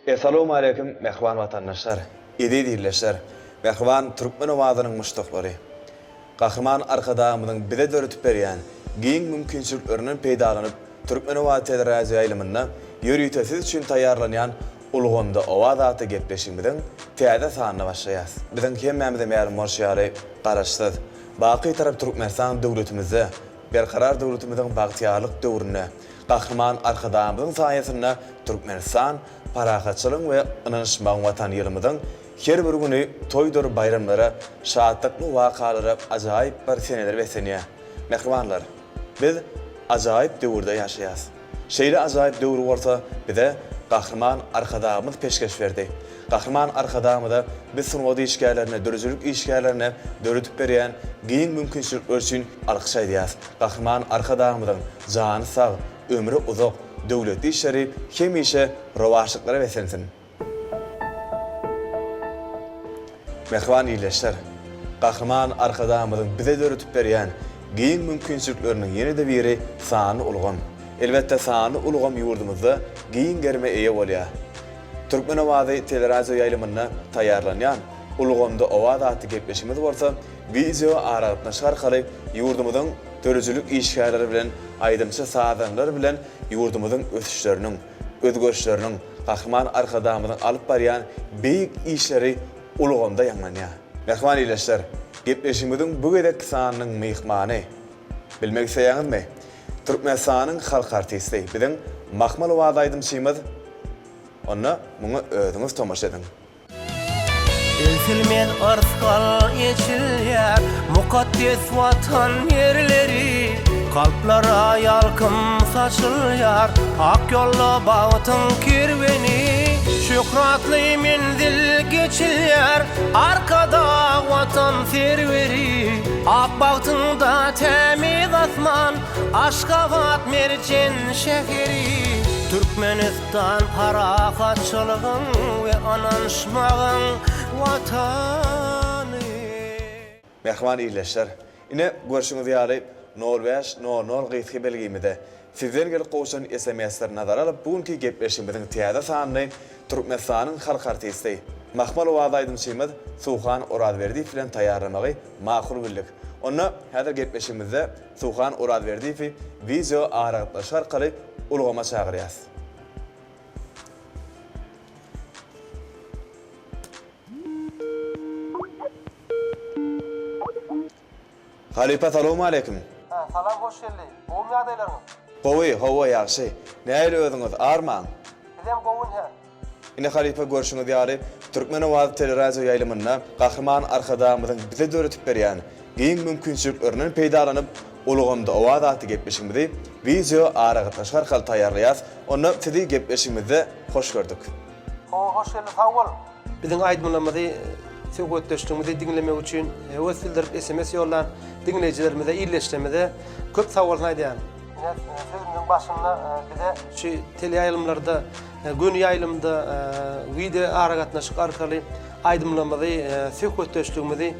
Assalamu alaikum mehvan vatandaşlar. İyi dinleyenler. Mehvan Türkmen ovazynyň muştaklary. Gahrman arkadaşymyň bize döretip berýän giň mümkinçiliklerinden peýdalanyp Türkmen owazy teleradio ýaýlymyna ýörüýtesiz üçin taýýarlanýan Ulgamda owaz aty gepleşigimiň täze sanyna başlaýas. Biziň hemmämize ma'lum bolýary garaşsyz. Baky tarap Türkmenistan döwletimize, berkarar döwletimiziň bagtyarlyk döwrüne, gahrman arkadaşymyň saýasynda Türkmenistan parahatçılık ve ınanışmaň watan ýylymyň her bir güni toýdur bayramlara, şahatlyk wakalara ajaýyp bir seneler besenýär. Mehmanlar, biz ajaýyp döwürde ýaşaýas. Şeýle ajaýyp döwür bolsa, bize gahrman arkadaşymyz peşkeş berdi. Gahrman arkadaşymyza biz sunwady işgärlerine, dörüjülük işgärlerine döretip berýän giň mümkinçilikler üçin alkyş aýdýas. Gahrman arkadaşymyzyň jany sag, ömrü uzak, döwletli işleri hemişe rowaşlyklara besensin. Mehvan ýyleşler, gahrman arkadaşymyzyň bize döretip berýän giň mümkinçilikleriniň ýene-de biri sany ulgam. Elbetde sany ulgam ýurdumyzda giň germe eýe bolýar. Türkmen owazy teleradio ýaýlymyna taýýarlanýan Ulgamda owaz aty gepleşigimiz bolsa, video aragatnaşy arkaly ýurdumyzyň dörüjülük işgärleri bilen, aýdymçy sadanlar bilen ýurdumyzyň ösüşleriniň, özgörüşleriniň, gahrman arkadaşymyzyň alyp barýan beýik işleri Ulgamda ýanlanýar. Mehman ýyleşler, gepleşigimiziň bu gedek sanynyň mehmany bilmek isleýäňizmi? Türkmenistanyň halk artisti, biziň Mahmal owaz aýdymçymyz. Onda muňa özüňiz tomaş ediň. Filmen arskal geçilýär, mukaddes watan ýerleri, kalplara ýalkym saçylýar, ak ýolda bagytyň kirweni, şöhratly menzil geçilýär, arkada watan serweri, ak bagtynda temiz asman, Aşgabat merjen şeheri. Türkmenistan parahatçylygyň we ananşmagyň watany. Mehman ýyleşler, ine görüşüňiz ýaly 0500 gyýty belgimide sizden gelip goşan SMS-ler nazar alyp bugünkü gepleşigimiziň täze sanyny Türkmenistanyň halk artisti Mahmal owaz aýdymçymyz Suhan Orazberdiýew bilen taýýarlamagy makul bildik. Onda häzir gepleşigimizde Suhan Orazberdiýew video aragatnaşy arkaly ulgama çagyrýas. Halipa, salamu alaikum. Salam, hoş geldin. Oğum ýagdaýlaryň? Gowy, ýaxşy. Näle özüňiz, arman? Bizem gowun he. Ine Halipa görüşüňiz ýaly Türkmen owazy teleradio ýaýlymyna gahrman arkadaşymyzyň bize döretip berýän giň mümkinçiliklerinden peýdalanyp Ulgamda owaz aty gepleşigimizi video aragatnaşy arkaly taýýarlaýas. Onda sizi gepleşigimizde hoş gördük. Hoş geldin, sag bol. Biziň aýdymlarymyzy söhbetdeşligimizi dinlemek üçin öweldir SMS ýollan dinleýijilerimize ýerleşdirmede köp sawallar aýdýan. Sözümüň başynda bize Şu teleýaýlymlarda, gün ýaýlymda video aragatnaşy arkaly aýdymlarymyzy, söhbetdeşligimizi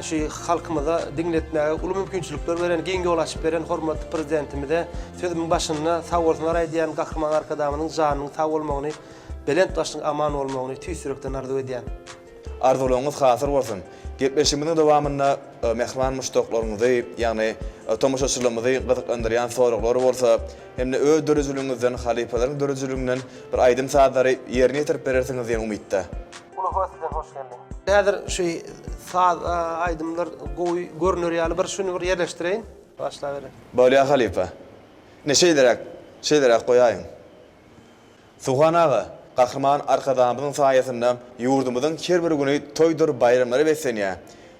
şu halkymyza dinletmäge uly mümkinçilikler beren, giň ýol açyp beren hormatly prezidentimize sözümüň başynda sawallar aýdýan gahrman arkadaşymyň janynyň sag bolmagyny, belent başyň aman bolmagyny tüýsürekden arzu edýän. Arzularyňyz hasır bolsun. Gepleşigimiziň dowamynda mehman muştaklaryňyzy, ýagny tomaşaçylygymyzy gyzyklandyrýan soraglary bolsa, hemde öz dörüjülüňizden, halipalaryň dörüjülüginden bir aýdym saadlary ýerine ýetirip berersiňiz diýen umytda. uly höwesden hoş geldin. Häzir şu saat aýdymlar gowy görünür ýaly bir şunu bir ýerleşdireýin. Başla berin. Bolýa Halipa. Ne şeylerek goýaýyn. Suhan ağa, gahrman arkadaşymyzyň saýasynda ýurdumyzyň her bir güni toýdur bayramlary besenýär.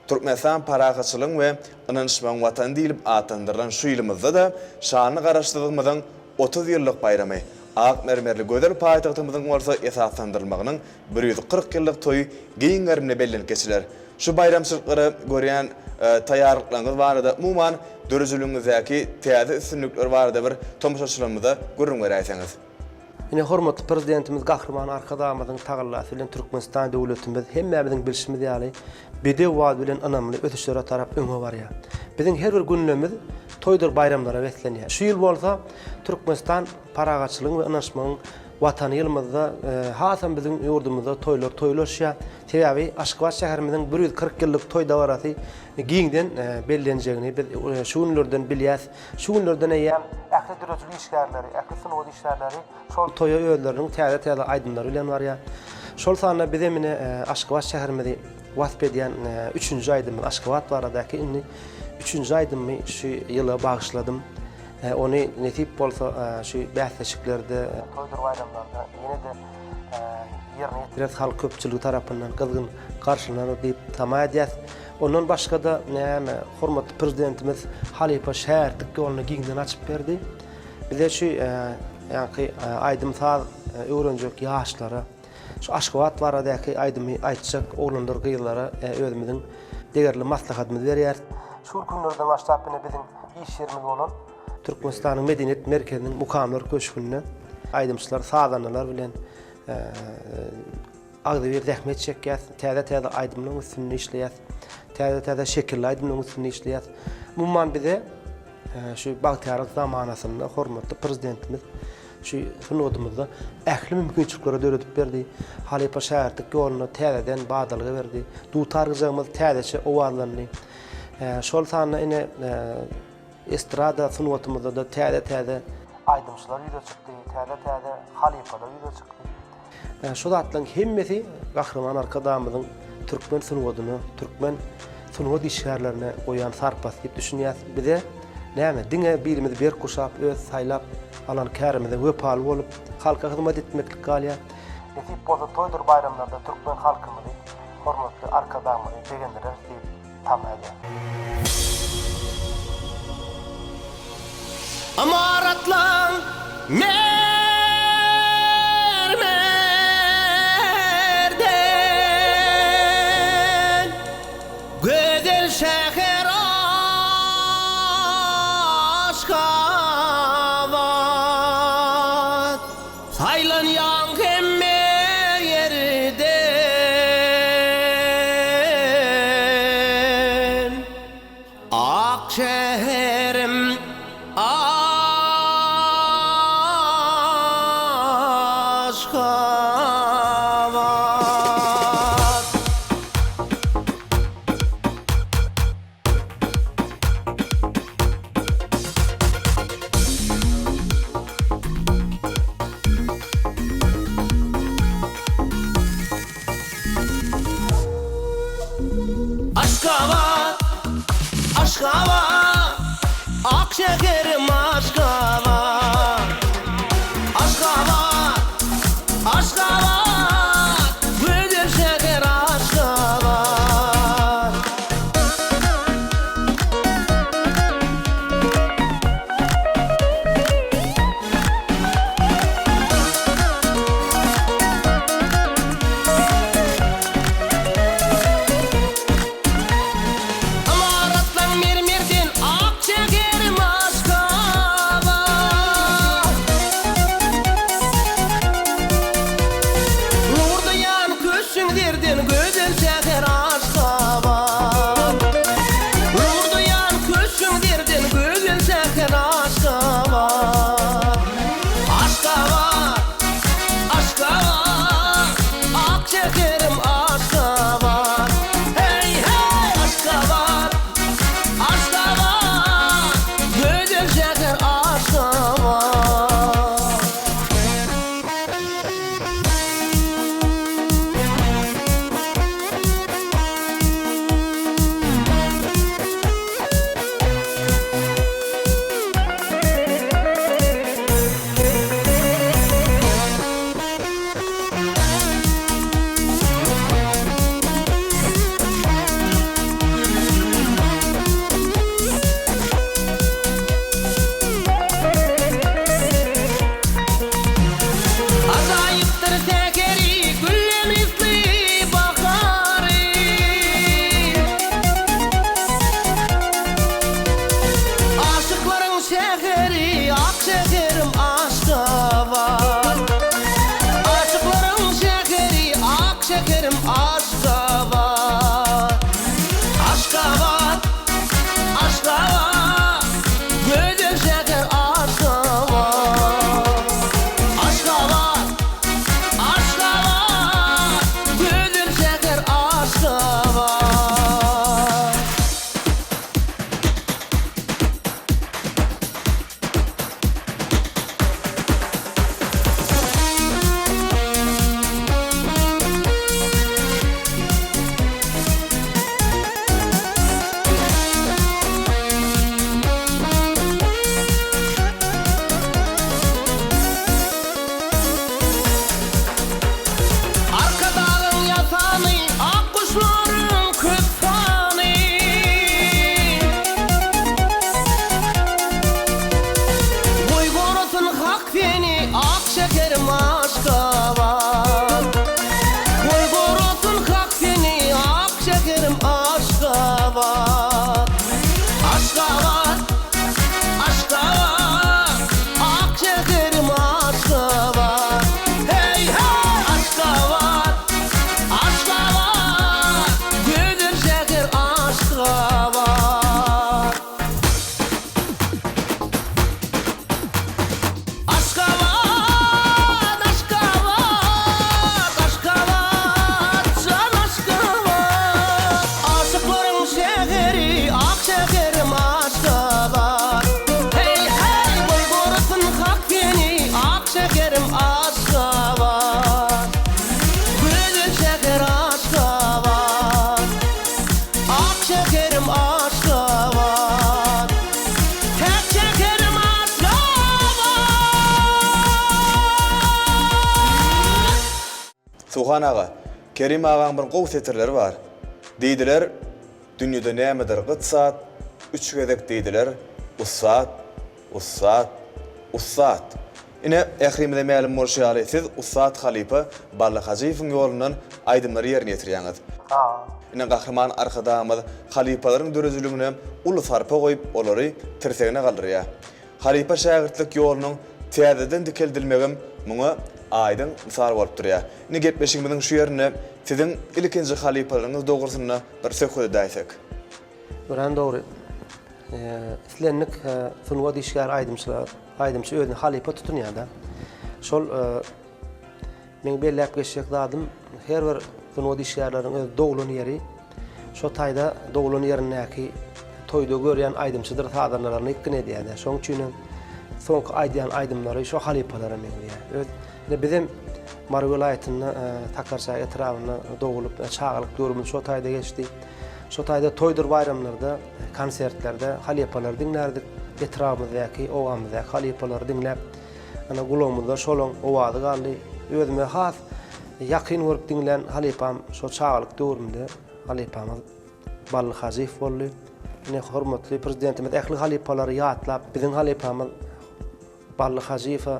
Türkmenistan parahatçylyk we ynanşmaň watan diýilip atandyrylan şu ýylymyzda da şanyny garaşdyrmyzyň 30 ýyllyk bayramy, ak mermerli göder paýtagtymyzyň bolsa esaslandyrylmagynyň 140 ýyllyk toýy giň garmyny bellenip geçiler. Şu bayramçylyklary görýän taýýarlyklaryňyz barada umuman dörüjülüňizdäki täze üstünlikler barada bir tomaşaçylygymyza görüň berýärsiňiz. Ine hormatly prezidentimiz gahrman arkadaşymyzyň tagallasy bilen Türkmenistan döwletimiz hemmämiziň bilişimiz ýaly bede wad bilen anamly ötüşlere tarap öňe barýar. Biziň her bir günlerimiz toýdur bayramlara beslenýär. Şu ýyl bolsa Türkmenistan paragatçylygyň we ynanşmagyň Watan ýylymyzda hasan bizim ýurdumyzda toýlaşýa. Sebäbi Aşgabat şäherimiziň 140 ýyllyk toý dawaraty giňden bellenjegini biz şu günlerden bilýäs. Şu günlerden eýär ähli dürüçlük işgärleri, ähli sınavı işgärleri şol toýa öýleriniň täze aýdymlary bilen barýar. Şol sanda bize mine Aşgabat şäherimizi wasp edýän 3-nji aýdym Aşgabat baradaky 3-nji aýdymy şu ýyla bagyşladym. Onu netip bolsa şu bähseşiklerde toýdur bayramlarda ýene de ýerine biraz halk köpçüligi tarapyndan kızgın karşılanır diýip tama edýär. Ondan başga da näme hormatly prezidentimiz Halipa şäherlik ýoluna giňden açyp berdi. Bize şu ýa-ni aýdym saz öwrenjek ýaşlara şu Aşgabat baradaky aýdymy aýtjak oglanlar gyýlara özümiziň degerli maslahatymyzy berýär. şu günlerden başlap bizim iş yerimiz bolan Türkmenistanyň medeniýet merkeziniň mukamlar köşkünde aýdymçylar sazanylar bilen agdy bir zähmet çekýär, täze aýdymlaryň üstünde işleýär, täze şekilli aýdymlaryň üstünde işleýär. Mumman bize şu bagtyarlyk zamanasynda hormatly prezidentimiz şu sunudumyzda ähli mümkinçiliklere döredip berdi. Halipa şäherlik ýoluna täzeden badalygy berdi. Dutargyjymyz täzeçe owazlanyny. Şol sanda ine estrada sunwatymyzda da täze aýdymçylar ýüze çykdy, täze halipalar ýüze çykdy. şu zatlaryň hemmesi Gahrman arkadamyzyň türkmen sunwadyny, türkmen sunwat işgärlerine goýan sarpas diýip düşünýär. Bize näme diňe birimiz bir kuşap öz saýlap alan kärimize wepal bolup halka hyzmat etmeklik galýar. Netip bolsa toýdur bayramlarda türkmen halkymyzy hormatly arkadamyny degenler diýip tama edýär. Amaratlan mermerden güzel şäher Aşgabat saylanýan hemme ýerden ak şäherim Aşgabat Aşgabat Aşgabat ak şäherim Aşgabat Aşgabat Aşgabat güzel şäher Aşgabat Amaratlan mermerden ak şäherim Aşgabat Nurdayan köşüňlerden gözel şäher Aşgabat Nurdayan köşüňlerden gözel şäher Aşgabat Aşgabat Aşgabat ak şäherim Aşgabat Hey hey Aşgabat Aşgabat gözel şäher Aşgabat Suhan ağa, Kerim ağaň bir gowy setirleri bar. Diýdiler, dünýede nämedir gytsat, üç gezek diýdiler, ussat, ussat, ussat. Ine ährimde mälim bolşaly, siz Ussat Halipa Barlakajiýewiň ýolundan aýdymlary ýerine ýetirýäňiz. Ine gahrman arkadamyz Halipalaryň dörezligine uly sarpa goýup olary tirsegine galdyrýar. Halipa şägirtlik ýolunyň täzeden dikeldilmegim muňa aýdyn mysal bolup durýar. Ine gepleşigimiziň şu ýerine siziň ilkinji halipalaryňyz dogrusyna bir söhbet edäýsek. Buran dogry. Islennik sunwa dişgär aýdymçy özüni halipa tutunýar-da. Şol men belläp geçjek zadym her bir sunwa dişgärleriň öz dogulun ýeri. Şo taýda dogulun ýerinäki toýda görýän aýdymçydyr tadanlaryny ikkin edýär. Şoň üçin soňky aýdýan aýdymlary şo halipalara meňdiýär. Öz bizim Mar vilayatyny Takarsa etrawyna dogulup çağalyk döwrümüz şo taýda geçdi. Şo taýda toýdur bayramlarda, konsertlerde halipalar dinlerdik. Etrafymyzdaky, owamyzdaky halipalary dinläp, ana gulagymyzda şolaň owazy galdy. Özüme has ýakyn görüp dinlen halipam şo çağalyk döwrümde halipamyz Barlakajiýew boldy. Ine hormatly prezidentimiz ähli halipalary ýatlap, biziň halipamyz Barlakajiýew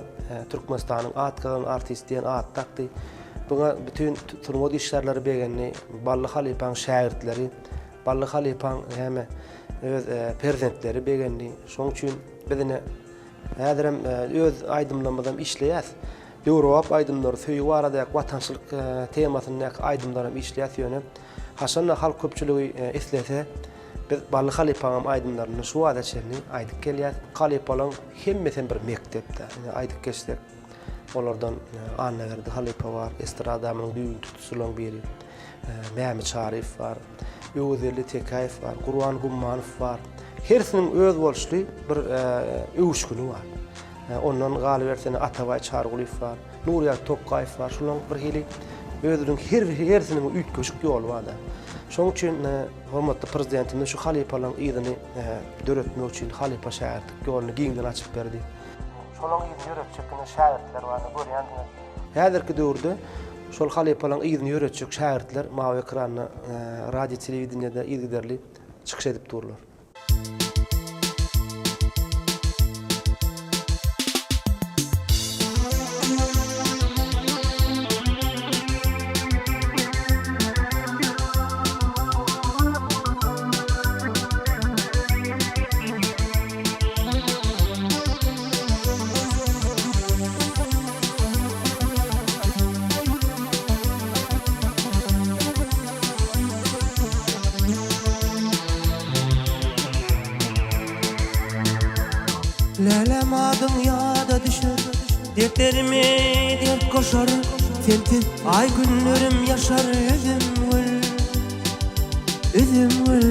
Türkmenistanyň atgalan artistiýen at takdy. Buňa bütün turma işlerleri begenni Barlı Halipaň şägirtleri, Barlı Halipaň heme öz prezentleri begenni. Şoň üçin bizine häzirem öz aýdymlamydam işleýär. Ýewropa aýdymlary söýüp arada watançylyk temasyny aýdymlarym işleýär ýöne. Haşanna halk köpçüligi eslese biz Barlı Halipaň aýdymlaryny şu wada çerni aýdyp gelýär. Halipalaň hemmesi bir mektepde aýdyp geçdik. Olardan Anna Verdi Halipa var, Estradamyň düýün tutusylaryň biri. Mehmet Şarif var, Ýöwdeli Tekaýew var, Gurban Gummanow var. Hersiniň öz bolşly bir öwüşgüni var. Ondan galy bersene Atabay Çarguliýew var, Nuriyat Tokaýew var. Şolaň bir hili özüniň hersiniň üýtgeşik ýoly bar da. Şoň üçin hormatly prezidentimiz şu halipalaryň ýygyny döretmek üçin halipa şäherlik ýoluny giňden açyp berdi. Şolaň ýygyny ýöretjekine şähertler barmy görýändiňiz? Häzirki döwürde şol halipalaryň ýygyny ýöretjek şähertler mawy ekranyna radio telewideniyede ýygyderli çykyş edip durlar. Lelem adım yada düşer, defterime dert koşar. Sensiz ay günlerim yaşar, özüm gül, özüm gül.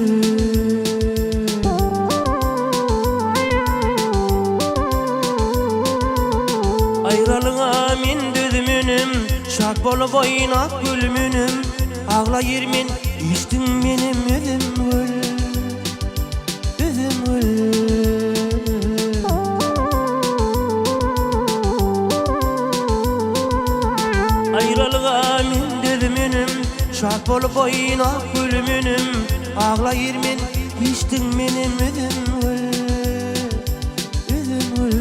Ayrılığa min düzümünüm, şak bolup oynak gülümünüm. Ağlayır men, içtin benim özüm gül, özüm gül. Ayrılığa min düzümünüm, şak bolup oynak gülümünüm. Ağlayır men, içtin benim özüm gül, özüm gül.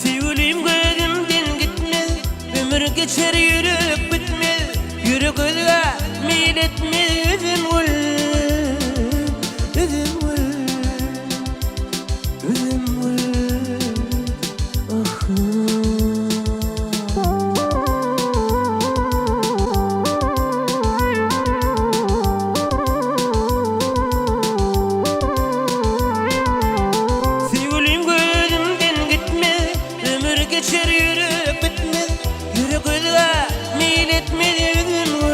Sevgilim gözümden gitmez, ömür geçer yürüp bitmez. Yürek özüge meyil etmez, özüm gül, özüm gül, özüm gül. Ah. Sevgilim gözümden gitmez, ömür geçer yürüp bitmez. Yürek özüge meyil etmez, özüm gül,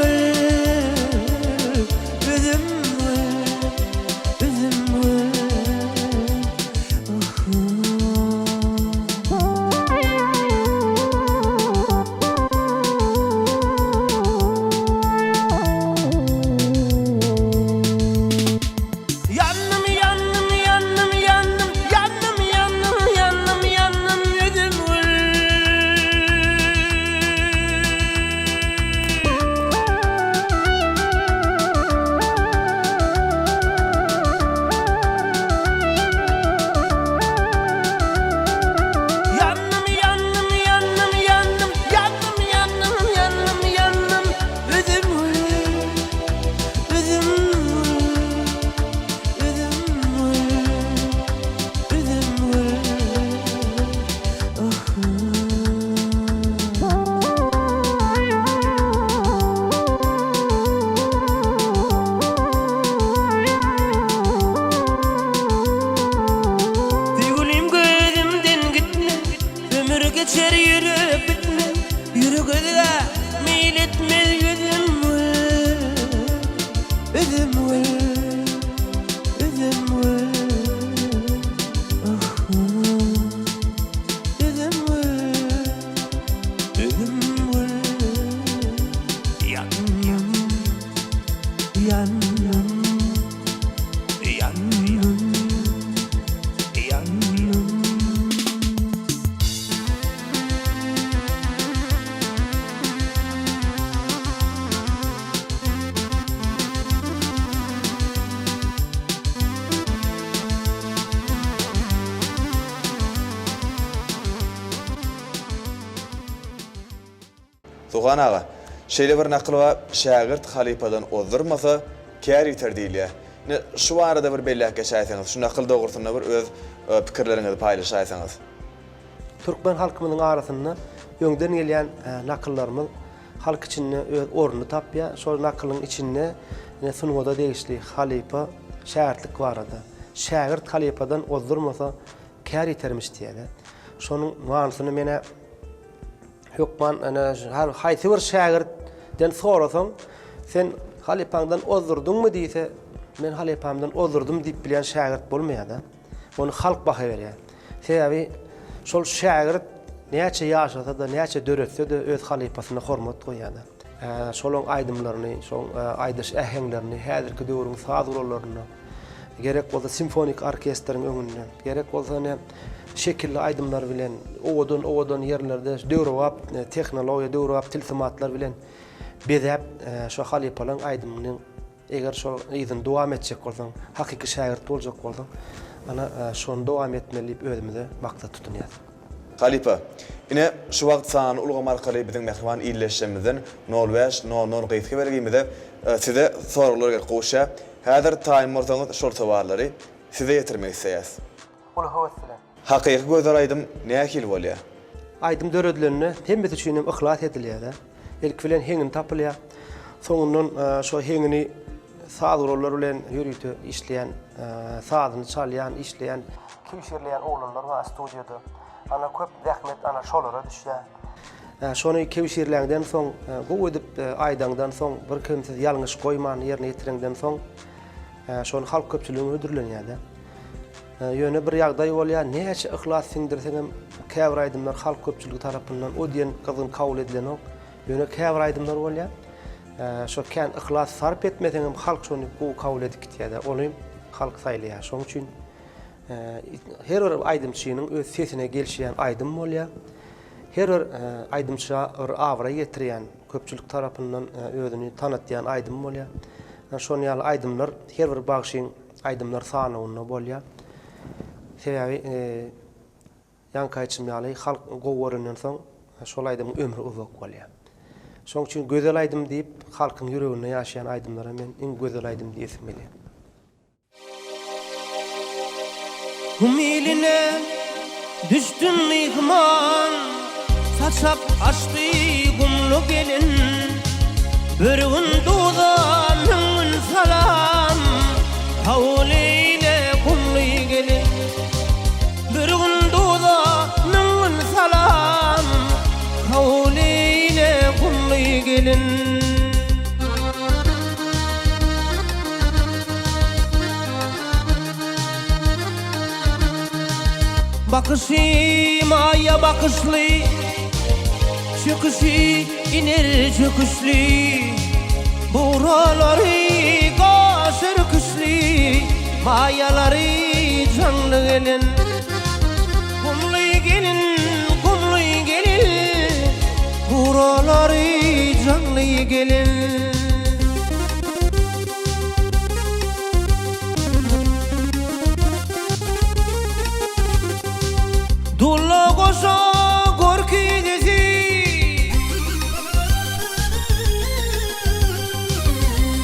yandım, yandım, yandım. Tuğan ağa, şeýle bir nakıl we şagirt halipadan ozdurmasa kär ýeter diýilýär. Şu arada bir bellek geçäýsäňiz, şu nakıl dogursyna bir öz pikirleriňizi paýlaşaýsaňyz. Türkmen halkymynyň arasynda öňden gelýän nakyllarymyz halk içinde öz ornuny tapýar. Şol nakylyň içinde sunuwada degişli halipa şähertlik barada. Şägirt halipadan ozdurmasa kär ýetermiş diýerler. Şonuň manysyny mene Hükman her haýsy bir şägirtden sorasaň, sen halipaňdan ozdurdunmy diýse, men halipamdan ozdurdum diýip bilen şägirt bolmaýar-da. Onu halk baha berýär. Sebäbi şol şägirt näçe ýaşasa da, näçe döretse de öz halipasyna hormat goýar-da. Şolaň aýdymlaryny, şol aýdyş ähenglerini, häzirki döwrüň sazguralaryny, gerek bolsa simfonik orkestriň öňünde, gerek bolsa şekilli aydımlar bilen owadan yerlerde döwrap tehnologiýa döwrap tilsimatlar bilen bezäp şu halipalaň aydymynyň eger şo ýygyny dowam etjek bolsaň, hakyky şägirt boljak bolsaň, ana şonu dowam etmeli özümizde maksat tutunýar. Halipa, ine şu wagt sany ulgam arkaly biziň mehriban ýyllaşmamyzdan 05-00 gyýyky bergimizde size soralar goşa, häzir taýym bolsaňyz şol sowallary size ýetirmek isleýäs. Ulu höwesle. Hakyky gözler aydym nähil bolýar? Aydym döredlerini hemme üçin ihlas edilýär. Ilk bilen heňin tapylýar. Soňundan şo heňini sazgurlar bilen ýürüýte işleýän, sazyny çalýan, işleýän, Kewşirleýän oglanlar var studiýada. Ana köp zähmet ana şolara düşýär. şonu kewşirläňden soň, bu edip aýdaňdan soň bir kimsiz ýalňyş goýman ýerine ýetirenden soň, şonu halk köpçüligi ödürlenýär. Ýöne bir ýagdaý bolýar, näçe ihlas siňdirseňem käbir aýdymlar halk köpçüligi tarapyndan o diýen gyzgyn kabul edilen ok. Ýöne käbir aýdymlar bolýar. Şo kän ihlas sarp etmeseňem halk şonu bu kabul edip gitýär. Ony halk saýlaýar. Şoň üçin her bir aýdymçynyň öz sesine gelşýän aýdym bolýar. Her bir aýdymça bir awra ýetirýän köpçülik tarapyndan özüni tanıtýan aýdym bolýar. Şonu ýaly aýdymlar her bir bagşyň aýdymlar sanawyna bolýar. Sebäbi ýanka açym ýaly halk gowarynyň soň şol aýdymyň ömrü uzak bolýar. Şoň üçin gözel aýdym diýip halkyň ýüreginde ýaşaýan aýdymlara men iň gözel aýdym diýesim gelýär. Humiline düştün mihman, saçap açtı gumlu gelin, börgün dudan hüngün salam, kavliyle kumlu gelin, börgün dudan hüngün salam, kavliyle kumlu gelin. Bakışı maya bakışlı, çıkışı iner çöküşlü, buraları kaşır kışlı, mayaları canlı gelin, kumlu gelin, kumlu gelin, buraları canlı gelin. Dulla koşa gorki desi,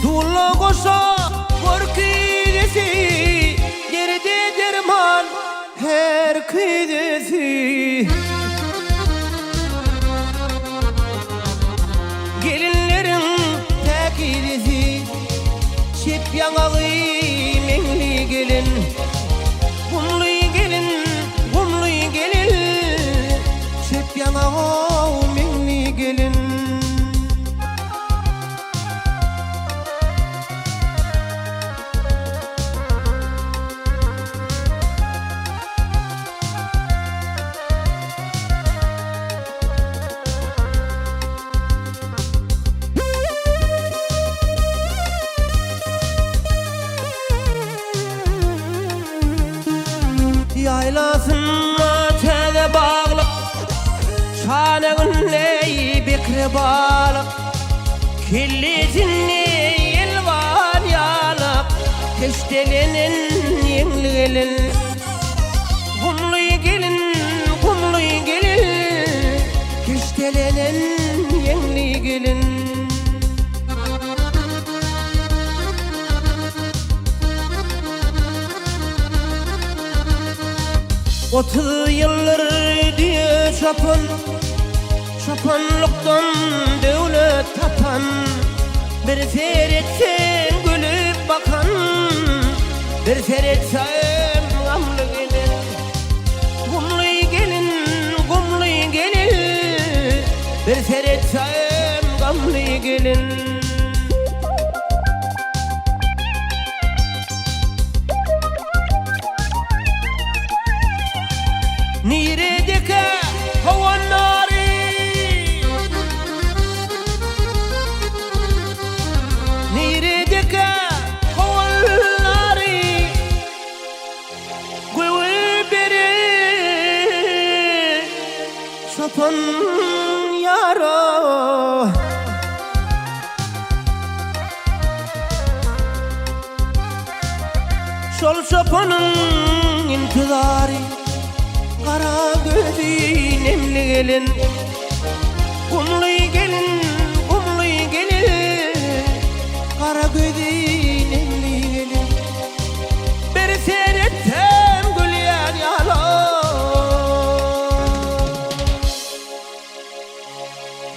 dulla koşa gorki desi, geride derman her kidesi. Gelinlerin tekidesi, şip yanalı mengli gelin, kumlu gelin, kumlu gelin, şip yanalı mengli gelin. Kelletinni el var yalap Keştelenen yengli gelin Kumluy gelin Keştelenen yengli gelin Otuz yıllar diye Şapanlıktan devlet tapan Bir feretsen gülüp bakan Bir feretsen gamlı gelin Gumluy gelin Bir feretsen gamlı gelin Niredeke havan nari Niredeke havan nari Gül beri Sapan yara Şol sapanın intizari Kara gözü nemli gelin Kumluy gelin Kara gözü nemli gelin Bir seyrettem gülyen yalan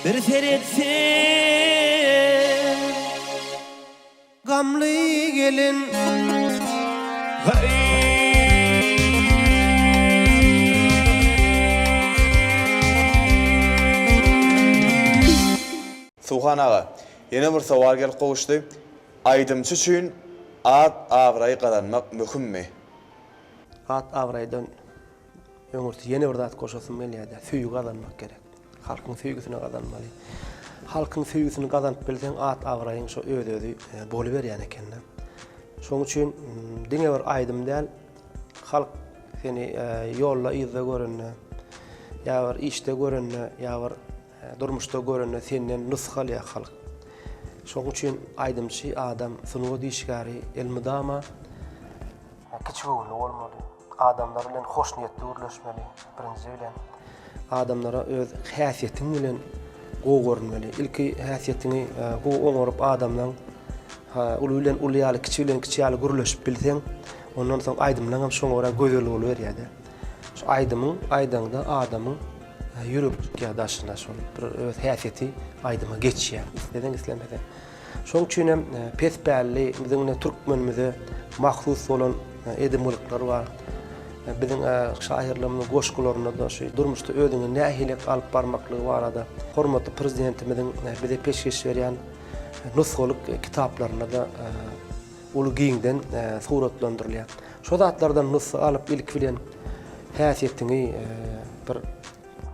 Bir seyrettem gamlı gelin Hey Suhan ağa, yine bir sowal gelip gowuşdy. Aýdymçy üçin at awraý kazanmak mümkin mi? At avraydan öňürti ýene bir zat goşasym gelýär. Süýgü kazanmak gerek. Halkyň süýgüsini kazanmaly. Halkyň süýgüsini kazanyp bilseň at awraýyň şo öz-özü bolup berýän eken. Şoň üçin diňe bir aýdym däl. Halk seni ýolda ýyzda görenne, ýa bir işte görenne, ýa bir durmuşda görenne senden nusxalya halk. Şoň üçin aýdymçy adam sunuwy diýişgäri elmidama Kiçik oğlu olmalı. Adamlar bilen hoş niyetli uğurlaşmalı. Birinci bilen. Adamlara öz häsiýetini bilen gowy görünmeli. Ilki häsiýetini gowy oňaryp adamdan uly bilen ulýaly, kiçi bilen kiçiýaly gürleşip bilseň, ondan soň aýdymlaň hem şoňa görä gözel bolup berýär. Şu aýdymda adamyň ýürek ýadaşyna şol bir öz häsiýeti aýdyma geçýär. Isteden islemeden. Şoň üçin hem pesbälli biziň türkmenimize mahsus bolan edimlikler bar. Biziň şairlerimizin goşgularyna da şu durmuşda özüňe nähilek alyp barmaklygy barada. Hormatly prezidentimiziň bize peşkeş berýän nusxalyk kitaplaryna da ulu giňden suratlandyrylýar. Şo zatlardan nusxa alyp ilk bilen häsiýetini bir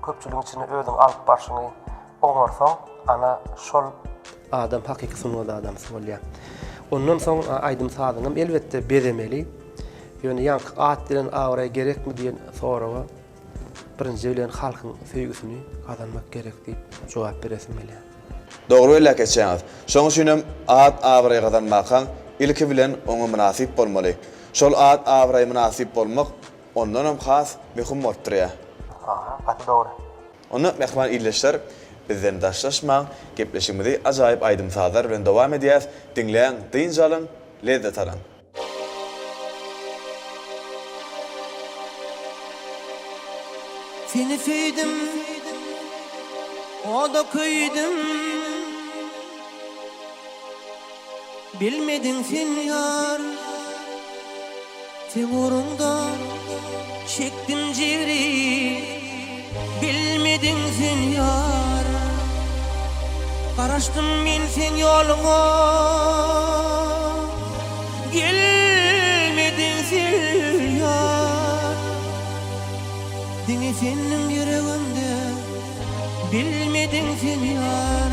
Köpçülüğün içine özüň alyp barşyny oňarsaň, ana şol adam hakiki sunuwda adam bolýar. Ondan soň aýdym sadyňam elbetde beremeli. Ýöne ýanky at bilen awra gerekmi diýen soraga birinji bilen halkyň söýgüsini kazanmak gerek diýip jogap beresimeli. Dogry ele geçýäňiz. Şoň üçin hem at awraý kazanmak ilki bilen oňa münasip bolmaly. Şol at awraý münasip bolmak ondan hem has möhüm bolýar. Gatı doğru. Onu mehman illeşler bizden daşlaşma, gepleşimizi ajaýyp aýdymsazlar bilen dowam edýäs. Dinleýän, diýinjalyn, lezzet alan. Seni süydüm, o da köydüm. Bilmedin sen yar, sen orunda çektim ciri. Bilmedin sen yar, karaştım men sen yoluna. Gelmedin sen yar, dini senin yüreğinde. Bilmedin sen yar,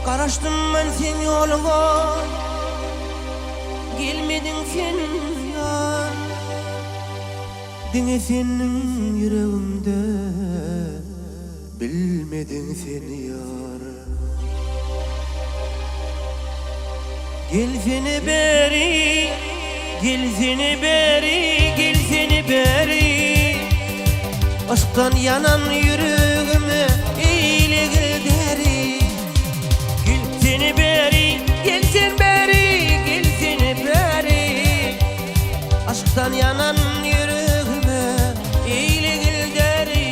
karaştım ben sen yoluna. Gelmedin sen yar, dini senin yüreğimde. Bilmedin sen yar. Gelsene beri, gelsene beri, gelsene beri. Aşktan yanan yüreğime eyle gideri. Gelsene beri, gelsene beri, gelsene beri. Aşktan yanan yüreğime eyle gideri.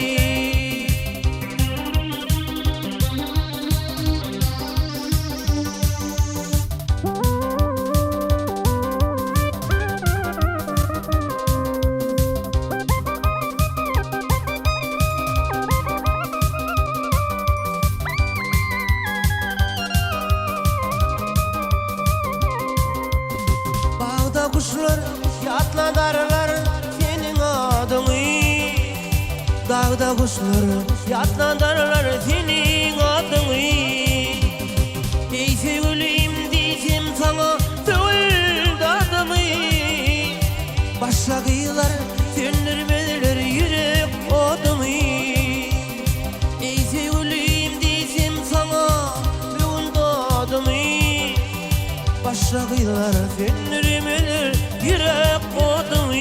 Bağda kuşlar yatladarlar senin adını. Dağda kuşlar yatladarlar senin adını. Ey sevgilim diyeceğim sana söyle adımı. Başka kıyılar söndürmediler yürek odamı. Ey sevgilim diyeceğim sana söyle adımı. Başka kıyılar söndürmediler yürek odamı.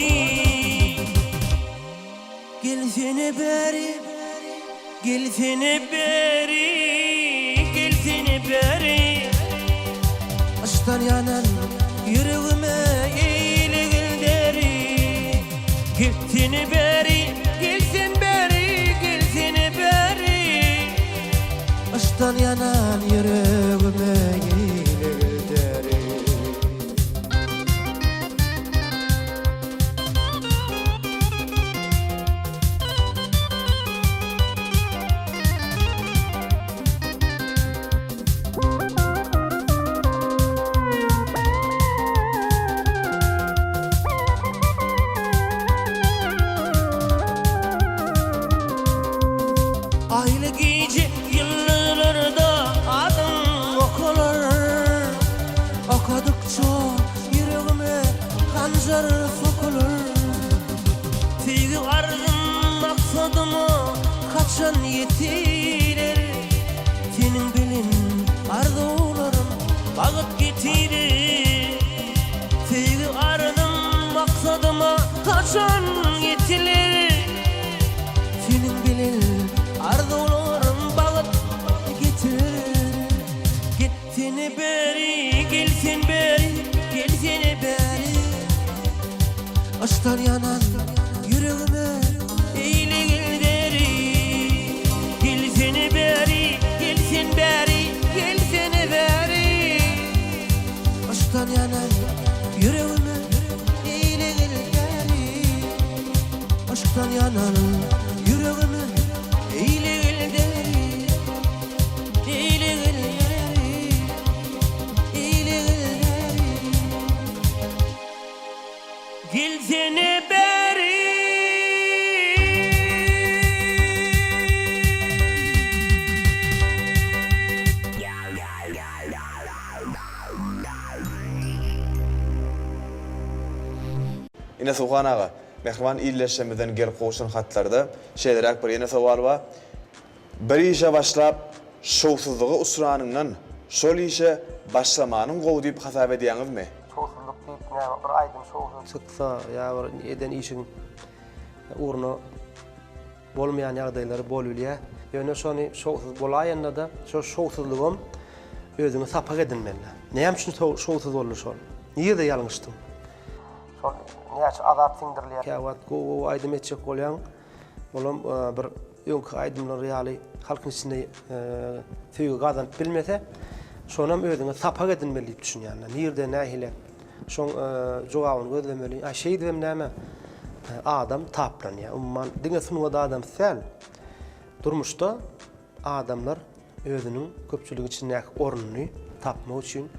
Gelsene beri, gelsene beri, gelsene beri. Aşktan yanan yüreğime eyle gideri. Gelsene beri, gelsene beri, gelsene beri. Aşktan yanan yüreğime eyle gideri. Aile gece yıllarda adım okulur. Okudukça yüreğime kancar sokulur. Sevgi arzum maksadıma kaçan yetirir. Senin bilin arzularım bağıt getirir. Sevgi arzum maksadıma kaçan yetirir. Senin bilin arzularım bağıt getirir. Gelsene beri, gelsene beri, gelsene beri. Aşktan yanan yüreğime eyle gideri. Gelsene beri, gelsene beri, gelsene beri. Aşktan yanan yüreğime eyle gideri. Aşktan yanan yüreğime eyle gideri. Eyle gideri, eyle gideri. Gelsene beri. Ine Suhan ağa, mehriban illeşemizden gel qoşun hatlarda şeýleräk bir ýene sowal bar. Bir işe başlap şowsuzlygy usranyndan şol işe başlamanyň gowy diýip hasap edýäňizmi? Çoğusluk deyip bir aydın çoğusluk. Çıksa ya bir eden işin uğruna bolmayan ýagdaýlary bolýar. Ýöne şonu şowsuz bolaýanda da şo şowsuzlygym özüňi sapak edinmeli. Näme üçin şowsuz bolýar şol? Niýe de ýalňyşdyň? Şol näçe azap sindirler. Käwat go aydym etjek bolýan. Olam bir ýöňki aydymlar ýaly halkyň içinde tüýgi gazanyp bilmese, şonam özüňi sapak edinmeli diýip düşünýärler. Nirde nähile şoň jogabyny gözlemeli. Şeý diýem näme? Adam taplanýar. Umman diňe sunuwada adam sel. Durmuşda adamlar özünün köpçüligi içindäki ornuny tapmak üçin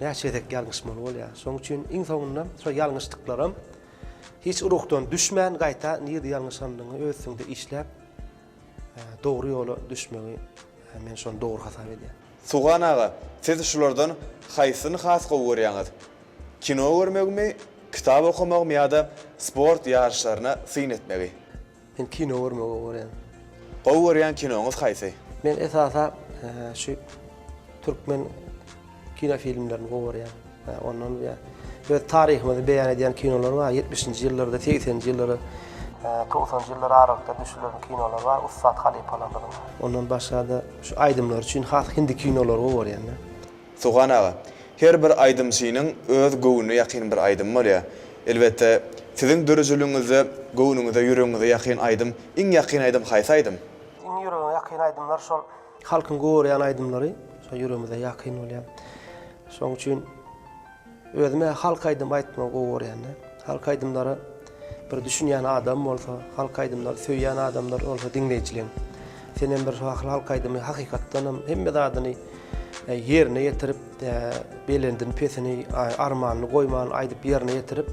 näçe edek ýalňyşmaly bolýar. Şoň üçin iň soňunda şo ýalňyşlyklarym hiç urukdan düşmän gaýta nirde ýalňyşandygyny özüňde işläp dogry ýola düşmegi men şonu dogry hasap edýär. Suhan ağa, siz şulardan haýsyny has gowy görýäňiz? Kino görmegmi, kitap okumagmy ýa-da sport ýarşlaryna syn etmegi? Men kino görmegi görýän. Gowy görýän kinoňyz haýsy? Men esasa şu Türkmen kino filmlerini gowarýan. Ondan we taryhymyzy beýan edýän kinolar var. 70-nji ýyllarda, 80-nji ýyllary, 90-njy ýyllar aralykda düşülen kinolar var. Ussat Halipalardyň. Ondan başga da şu aýdymlar üçin has hindi kinolar gowarýan. Sugan ağa, her bir aýdymçynyň öz gowuny ýakyn bir aýdym bar ýa. Elbetde siziň dörüjülüňizde, gowunuňyzda, ýüregiňizde ýakyn aýdym, iň ýakyn aýdym haýsy aýdym? Iň ýüregiňe ýakyn aýdymlar şol Halkyň gowarýan aýdymlary, şo ýüregimize ýakyn bolýan. Şoň üçin özüme halk aýdym aýtmak gowarýan. Halk aýdymlary bir düşünýän adam bolsa, halk aýdymlary söýýän adamlar bolsa dinleýijileň. Senen bir halk aýdymy hakykatdan hemme zadyny yerine ýetirip, belendin pesini, armanyny goýman aýdyp yerine ýetirip,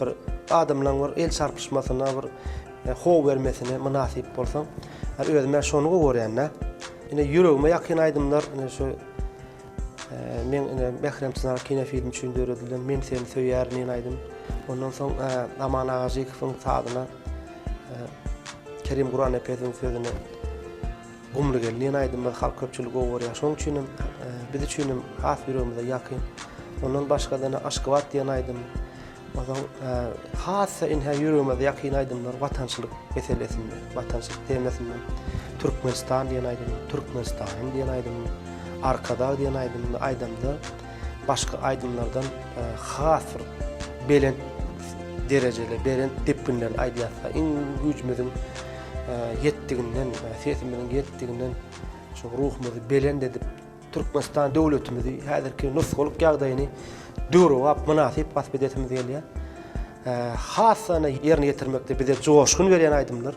bir adamlaň bir el çarpyşmasyna, bir how bermesine münasip bolsa, özüme şonu gowarýan. Ine ýüregime ýakyn aýdymlar, ine şu men Behrem Çınar kino film üçin döredildim. Men seni söýärni aýdym. Ondan soň Aman Agajykowyň sadyna Kerim Guran Epediň sözüne gumly gelýän aýdymlar halk köpçüligi gowarýar. Şoň üçin biz üçin has ýüregimize ýakyn. Ondan başga da Aşkybat diýen aýdym. Ondan hassa inha ýüregimize ýakyn aýdymlar watançylyk meselesinde, watançylyk temesinde. Türkmenistan diýen aýdym, Türkmenistan diýen aýdym, Arkada diýen aýdymda başga aýdymlardan has bir belen derejeli, belen depinler aýdýarsa, iň güýjümiziň ýetdiginden, sesimiziň ýetdiginden şu ruhumuzy belen edip Türkmenistan döwletimizi häzirki nusgalyk ýagdaýyny döwrüp münasip basbet etmemiz gelýär. Hassany ýerine ýetirmekde bize joşkun berýän aýdymlar.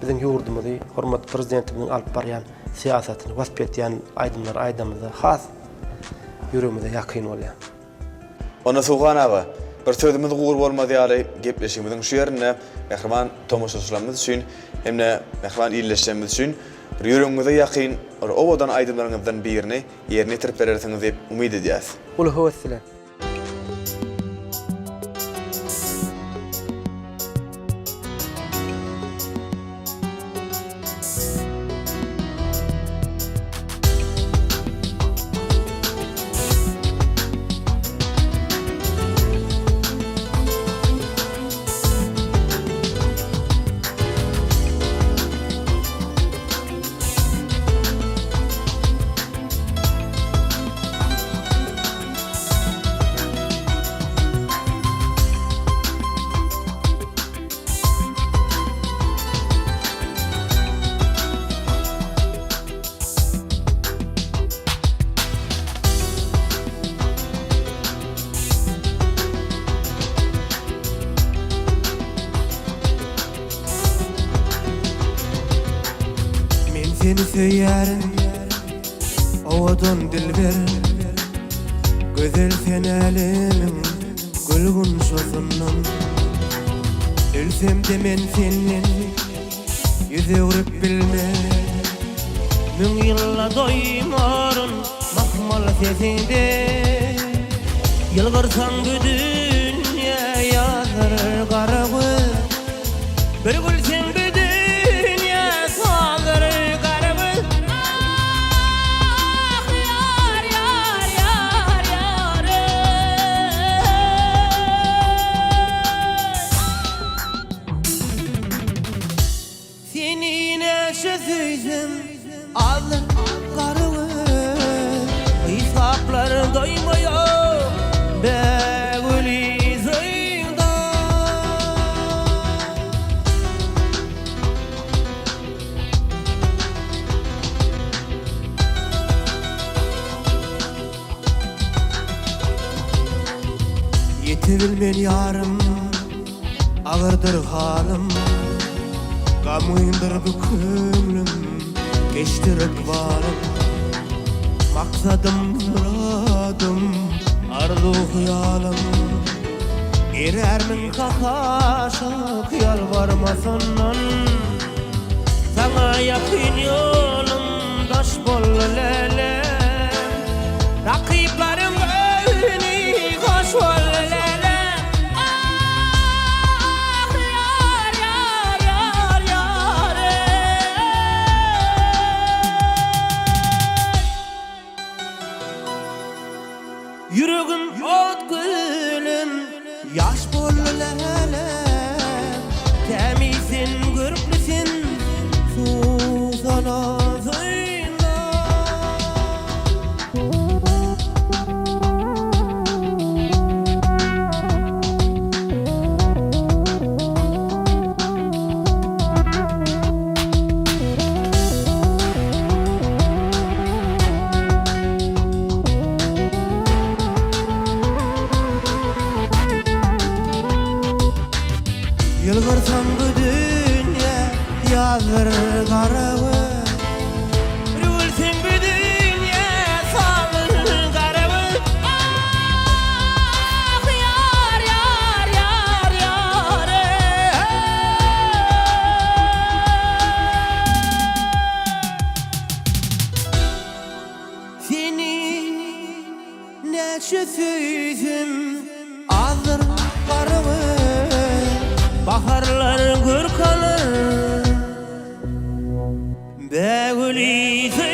Bizim ýurdumuzy, hormat prezidentimiň alyp barýan siýasatyny wasp etýän aýdymlar aýdymyza has ýüregimize ýakyn bolýar. Ona Sugan ağa, bir sözümüz gowy bolmady ýaly gepleşigimiziň şu ýerine Mehriman tomoşaçylarymyz üçin hemde Mehriman ýyllaşmamyz üçin bir ýüregiňize ýakyn owadan aýdymlaryňyzdan birini ýerine ýetirip berersiňiz diýip umyt edýäs. Ulu howesler. Seni söýärim, owadan dilber, gözel senelimiň gülgün şosundan. Ölsem de men senden yüze urip bilme, müň ýylla doýmaryn mahmal sesinde. Ýylgyrsaň düdünýä ýazar garagy, bir gülsen alır karıvı, hesaplar doymuyor beguli zayda. Yetebilmen yarım, ağırdır halim, gamyndyr bu köňlüm, geçtirip varım. Maksadım, muradım, arzu hıyalım. Erermin kakaşık yalvarmasından, sana yakın yolum daş bol lele. Rakiplerim önü hoş bol lele. Yüreğim ot gülüm, yaş bollalala. Temizsin, görüklüsün, susana zıyla. Yılgırsam bu dünya yazır karağı. Rüvülsün bu dünya salır karağı. Ah yar yar yar yar Seni neçe süydüm azır karağı. Baharlar gör kalır Beguli zeyda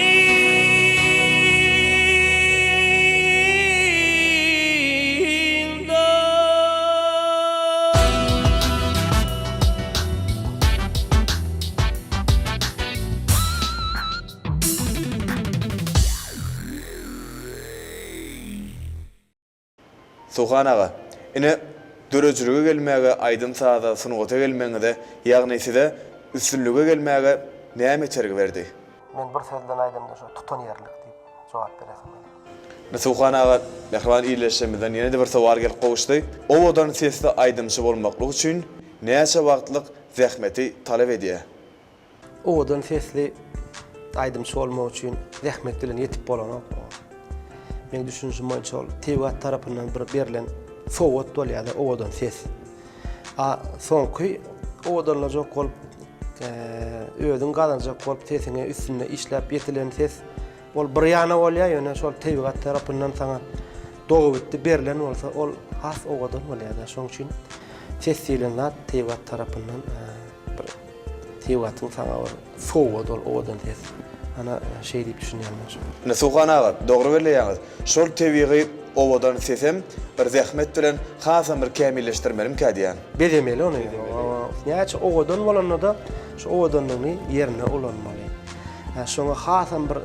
Suhan ağa, ine döröjülüge gelmäge, aydym saada sunuguta gelmeňide, ýagny size üstünlüge gelmäge näme çergi berdi? Men bir sözden aydymda şu tutan yerlik diýip jogap berýär. Suhan ağa, mehriban iýleşmeden ýene-de bir sowal gelip gowuşdy. O odan sesli aydymçy bolmaklyk üçin näçe wagtlyk zähmeti talap edýär? Owadan sesli aydymçy bolmak üçin zähmet bilen ýetip bolan. Men düşünjüm boýunça ol Tewat tarapyndan bir berilen sowat bolýar owadan ses. Soňky owadanlar jok bolup özüň gazanjak bolup sesiňe üstüne işläp ýetilen ses ol bir ýana bolýar, ýöne şol Tewat tarapyndan saňa dogy bitdi berilen bolsa ol has owadan bolýar. Şoň üçin ses diýilen zat Tewat tarapyndan bir Tewatyň saňa bir sowat owadan ses. Ana şey diýip düşünýärler. Suhan ağa, dogry bilýäňiz. Şol tebigy owadan sesem bir zähmet bilen hasam bir kämilleşdirmelim kädiýän. Bedemeli onu. Näçe owadan bolanda şu owadanyň ýerine ulanmaly. Şoňa hasam bir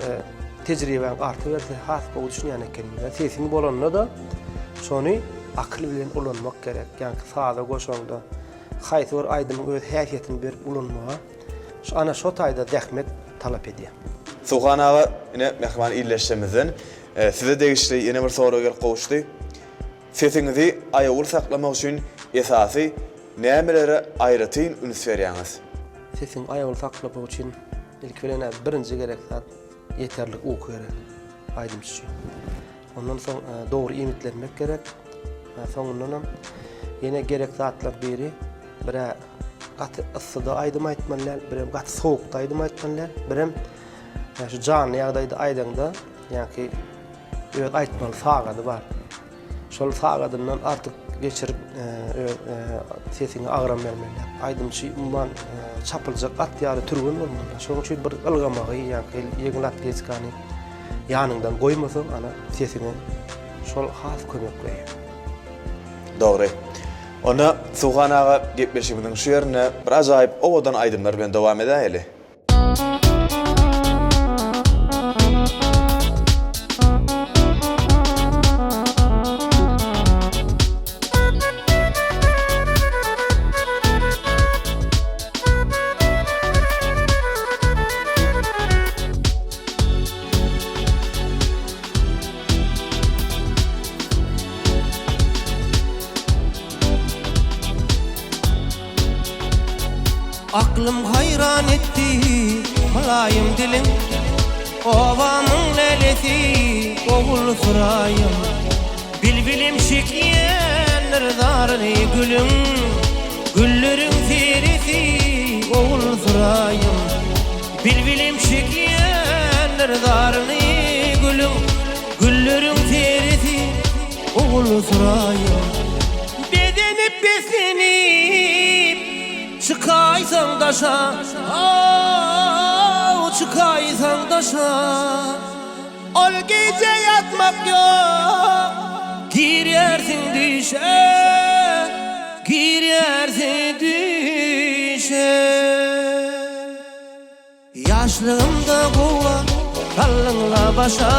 tejribe arty berse has bolan düşünýän eken. Sesiň bolanda da şonu akly bilen ulanmak gerek. Ýani sada goşanda haýsy bir aýdymyň öz häsiýetini berip ulanmaga ana şo taýda zähmet talap edýär. Suhan ağa, ine mehriban iýleşmeden size degişli ýene bir soraga gelip gowuşdy. Sesiňizi aýagyl saklamak üçin esasy nämelere aýratyn üns berýäňiz? Sesiň aýagyl saklamak üçin ilk bilen birinji gerek zat ýeterlik uky gerek aýdymçy üçin. Ondan soň dogry imitlenmek gerek. Soňundan ýene gerek zatlar biri bir gaty ıssyda aýdym aýtmalar, bir gaty sowukda aýdym aýtmalar, bir şu canly ýagdaýda aýdanda, ýa-ki öz aýtmaly sagady bar. Şol sagadyndan artyk geçirip sesiňe agram bermeler. Aýdymçy umman çapyljak at ýaly türgün bolmaly. Şoň üçin bir ılgamagy ýa-ki ýeňil atletikany ýanyňdan goýmasaň ana sesiňe şol has kömek berýär. Dogry. Ona Suhan ağa gepleşigimiň şu ýerine bir ajaýyp owadan aýdymlar bilen dowam edäýeli. Aklım hayran etti malayım dilin Ovamın lelesi oğul sırayım Bilbilim şikyenler zarını gülüm Güllerin serisi oğul sırayım Bilbilim şikyenler zarını gülüm Güllerin serisi oğul sırayım Bedenip beslenip çıkaysan daşa, çıkaysan daşa Ol gece yatmak yok, girersin düşe, girersin düşe. Yaşlığımda kuva kallınla başa,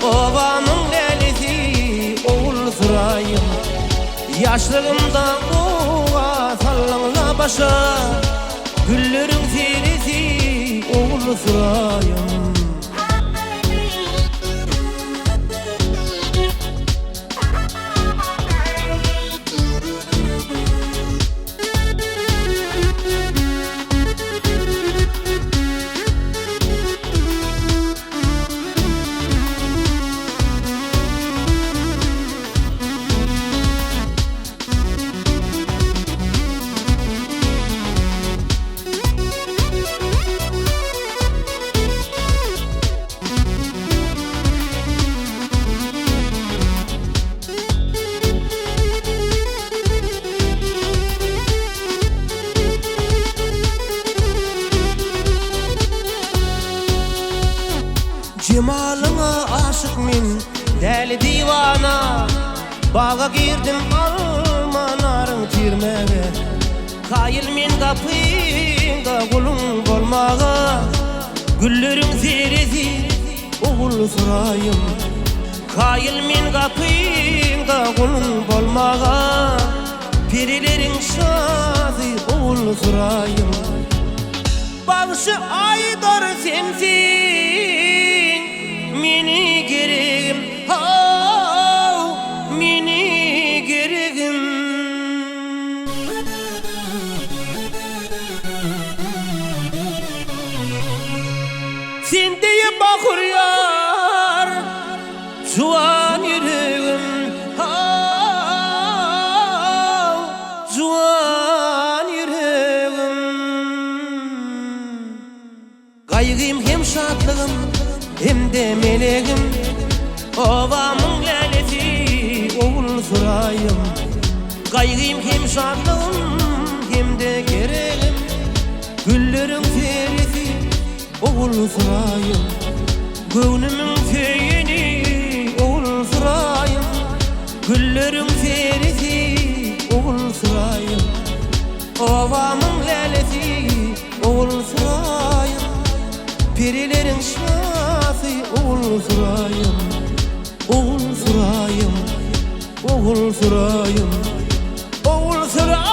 ovamın lelisi oğul sırayım. Yaşlığımda kuva kallınla başa, güllerin serisi oğul sırayım. Cemalına aşık min, deli divana. Bağa girdim almanarın tirmege. Kayıl min kapıyda kulun bolmağa, güllerin zerezi oğul sırayım. Kayıl min kapıyda kulun bolmağa, pirilerin şazı oğul sırayım. Bağışı aydar sensin, mini gereğim, oh, mini gereğim. Sen diye bakır yar, juan yüreğim, oh, juan yüreğim. Kaygım hem şadlığım, hem de meleğim, ovamın lelesi oğul sırayım. Kaygım hem şadlığım, hem de gereğim, güllerin serisi oğul sırayım. Gönlümün feyini oğul sırayım, güllerin serisi oğul sırayım. Ovamın lelesi oğul sırayım, pirilerin şahı oğul sırayım. Oğul sırayım, oğul sırayım, oğul sırayım.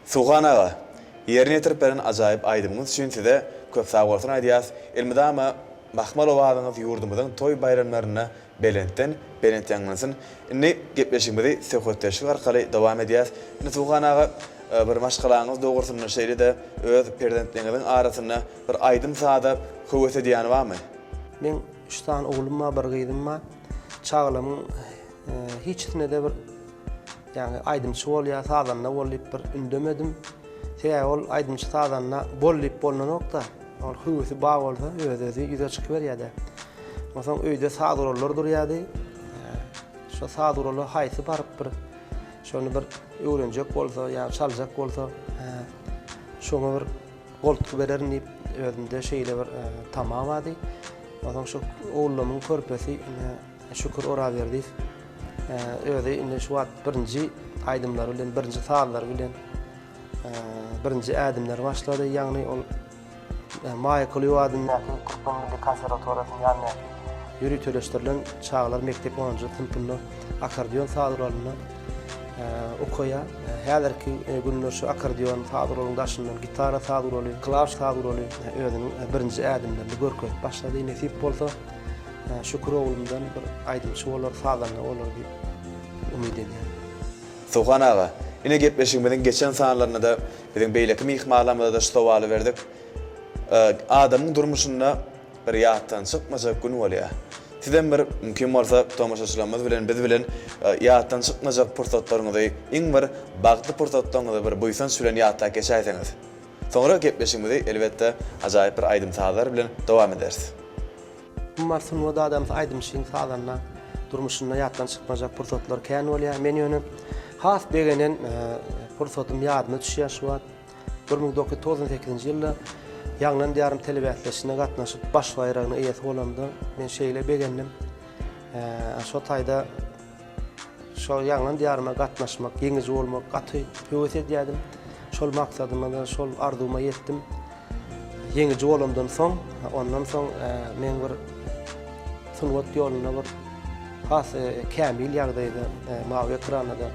Suğan ağa, yerine yetirip beren ajayip aydımınız üçün size köp sağ olsun aydiyaz. Elmidama Mahmal ovadınız yurdumuzun toy bayramlarına belent yanlansın. Inni gepleşimizi söhbetleşik arkaly dowam edýäs. Suğan ağa, bir maşgalaňyz dogursyny şeýle de öz perzentleriňiziň arasyna bir aydym saada höwes edýän barmy? Men 3 tane oğlum var, bir gyzym var. Çağlamyň hiçne de bir yani aydymçy bolýar, sadanna bolyp bir ündemedim. Seýär ol aydymçy sadanna bolyp bolnanokda, ol höwesi baý bolsa özü ýüze çykyp berýär. Masalan öýde sadurlar durýardy. Şo sadurlar haýsy baryp bir şonu bir öwrenjek bolsa, ýa çaljak bolsa, şoňa bir goltky bererin özünde şeýle bir tamam ady. Masalan şu oğlumun körpesi şükür ora berdi. Öýde indi şu wagt birinji aydymlar bilen, birinji saatlar bilen birinji ädimler başlady. Ýagny ol maýa kılýardy. Türkmen Milli Konservatuwarynyň ýanyna Ýüri töleşdirilen çağlar mektep 10-njy sınıfynda akordeon sadurlaryny okuýar. Häzirki günler şu akordeon sadurlaryň daşyndan gitara sadurlaly, klawiş sadurlaly özüniň birinji ädimlerini görkezip başlady. Nesip bolsa şükür oğlumdan bir aydymçy bolar, sadanly bolar diýip umyd edýär. Suğan ağa, ine gepleşigimiziň geçen sanlaryna da biziň beýleki mihmalamyzda da şu sowaly berdik. Adamyň durmuşynda bir ýatdan çykmajak gün bolýar. Sizden bir mümkin bolsa tomaşaçylarymyz bilen biz bilen ýatdan çykmajak pursatlaryňyzy, iň bir bagty pursatlaryňyzy bir buýsan süren ýatda geçäýseňiz. Soňra gepleşigimizi elbetde ajaýyp bir aydym saatlar bilen dowam ederiz. Bunlar sunwada adam aydymçyň sadanna durmuşynda ýatdan çykmajak pursatlar kän bolýar. Men ýöne has degenen pursatym ýadyma düşýär şu wagt. 1998-nji ýylda ýanglan diýarym telebätleşine gatnaşyp baş baýragyny eýeti bolamda men şeýle begendim. Şo taýda şo ýanglan diýaryma gatnaşmak, ýeňizi bolmak gaty höwes edýärdim. Şol maksadyma da şol arzuwma ýetdim. Ýeňizi bolamdan soň, ondan soň men bir sunwat ýoluna bir has kämil ýagdaýda mawy ekranada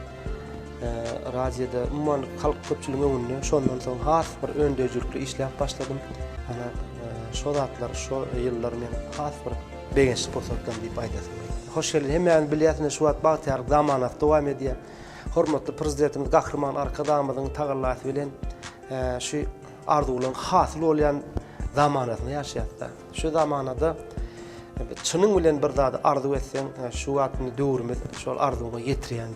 radioda umman halk köpçüligiň öňünde şondan soň has bir öndöjükli işläp başladym. Ana şo zatlar şo ýyllar men has bir begençlik pursatdan diýip aýdasym. Hoş geldin. Hemen bilýärsiňiz şu wagt bagtyar zamanat dowam edýär. Hormatly prezidentimiz Gahrman Arkadamyzyň tagallasy bilen şu arzuwlaryň hasyl bolýan zamanatyny ýaşaýatda. Şu zamanada çynyň bilen bir zady arzu etseň şu wagtny döwürmiz şol arzuwga ýetirýän.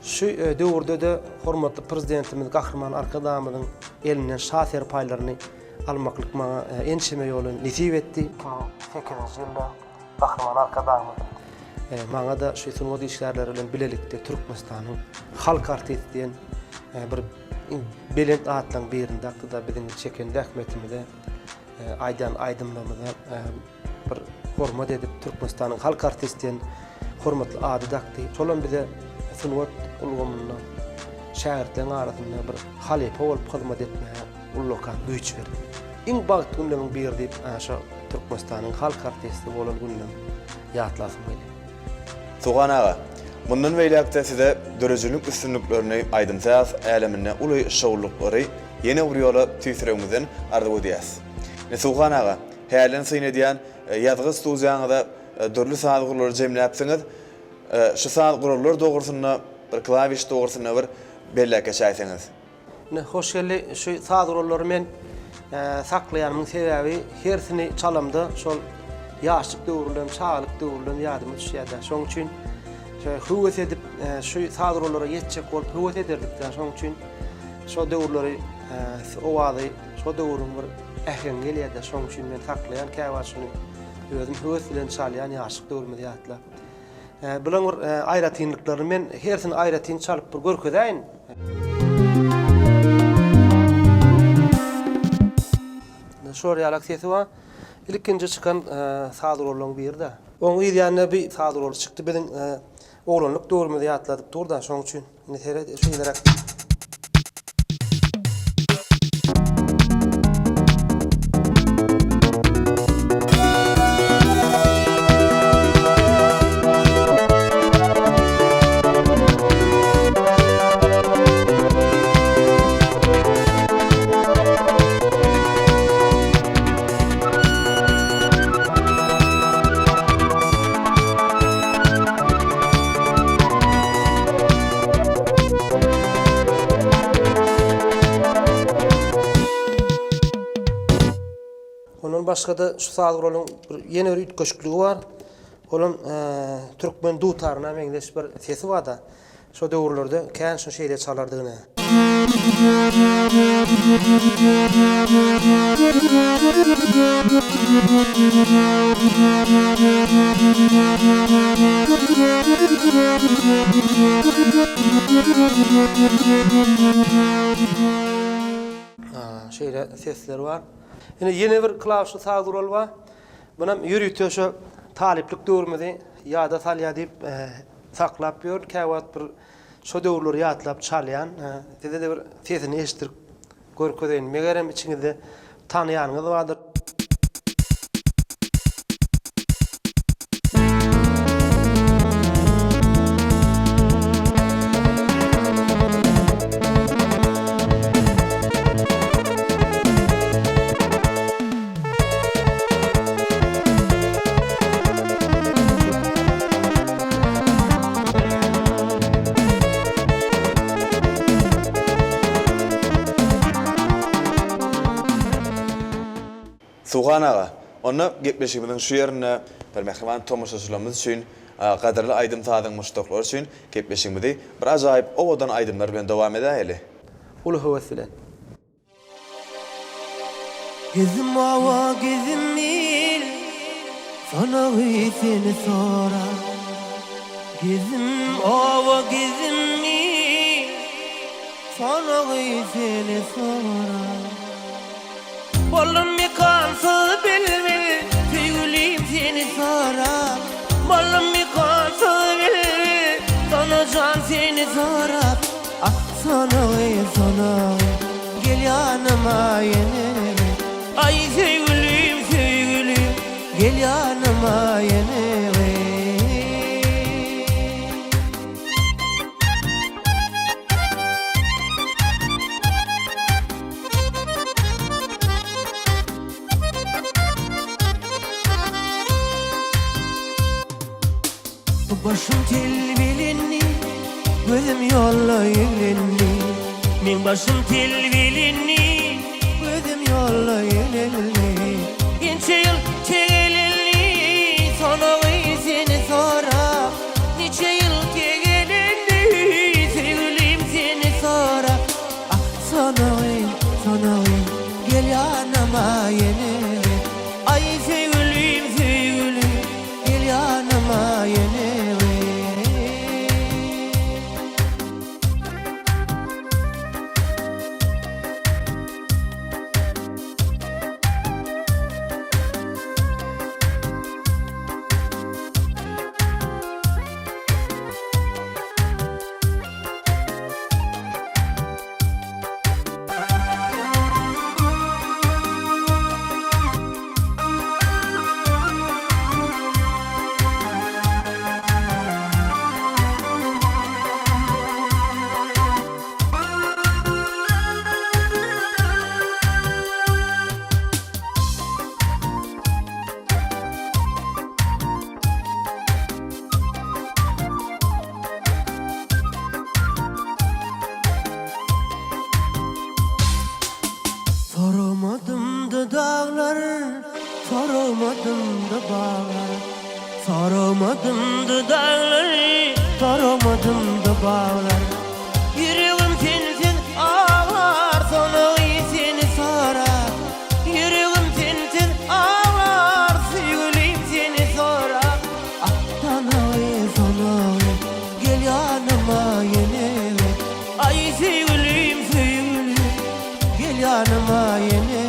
Şu döwürde de hormatly prezidentimiz Gahrman Arkadamyzyň elinden şaher paýlaryny almaklyk maňa enşeme ýolun nisip etdi. 2008-nji ýylda Gahrman Arkadamy maňa da şu sunwat işlerleri bilen bilelikde Türkmenistanyň halk artisti diýen bir belent atlaň birinde da biziň çeken rahmetimize aýdan aýdymlamada bir hormat edip Türkmenistanyň halk artisti diýen hormatly ady dakdy. Şolan bize sunwat ulgamyna şähertleň arasynda bir halipa bolup hyzmat etmäge ullukan güýç berdi. Iň bagt gündemiň bir diýip şo Türkmenistanyň halk artisti bolan gündem ýatlasym geldi. Tugan ağa, bundan beýlekde size dörejülük üstünlüklerini aýdymsaz älemine uly şowluklary ýene bir ýola tüýsüregimizden arzuw edýäs. Tugan ağa, hälen syň edýän ýazgy studiýaňyzda dörli saat gurulary jemläpsiňiz. Şu saat gurulary dogrusyna bir klawiş dogrusyna bir bellek geçäýsiňiz. Hoş geldi. Şu saat gurulary men saklaýanymyň sebäbi hersini çalamda şol ýaşlyk döwürlem, çağlyk döwürlem ýadyma düşýärdi. Şoň üçin höwes edip şu saat gurulary ýetjek bolup höwes ederdik. Şoň üçin şo döwürleri o wady şo döwürüň bir ähen gelýärdi. Şoň üçin men saklaýan käwaşyny özüm höwes bilen çalýan ýaşlyk döwürme ýatla. Bulan bir aýratynlyklary men hersini aýratyn çalyp bir görkezäýin. Şol ýalak sesi wa ilkinji çıkan sadurolun birde. Oň ýerine bir sadurol çykdy biziň oglanlyk döwürmizde ýatladyp durda. Şoň üçin ine şu ýerek başga da şu sadurolun ýene bir ütköşükligi bar. Olam türkmen dutaryna meňdeş bir sesi bar da. Şo döwürlerde kän şu şeýle çalardygyny. Şeýle sesler bar. Ýene bir klawşy sadurol bar. Bunam ýürütýär şo taliplik döwürmedi ýa-da salýa diýip saklap ýör. Käwat bir şo döwürleri ýatlap çalýan. Dede de bir sesini eşitdirip görkezäýin. Megerem içiňizde tanıýanyňyz bardyr. Tugan ağa, onu gepleşigimiziň şu ýerine bir mehriban tomoşaçylarymyz üçin, gaderli aýdym taýdan muşdaklar üçin gepleşigimizi bir ajaýyp owadan aýdymlar bilen dowam edäýeli. Uly höwes bilen. Gezim ava gezim mil, sana seni sorar. Gezim ava gezim mil, sana seni sorar. Bollum mi kansız bilmi, tüylüyüm seni sorar. Bollum mi kansız bilmi, sana can seni sorar. Ah sana gel yanıma yine. Ay sevgilim sevgilim, gel yanıma yine. Başım tel bilinni, gözüm yolla yelinni. Min başım tel bilinni, gözüm yolla yelinni. Gençe yıl tegelinni, sana seni sorar. Niçe yıl tegelinni, sevgilim seni sorar. Ah sana gel yanıma yine. Ay sevgilim sevgilim, gel yanıma yine. Saramadım da dağlar, saramadım da bağlar. Saramadım da dağlar, saramadım da bağlar. Yüreğim sensin ağlar, sana seni sorar. Yüreğim sensin ağlar, sevgilim seni sorar. Ah sana gel yanıma yine. Ay sevgilim sevgilim, gel yanıma yine.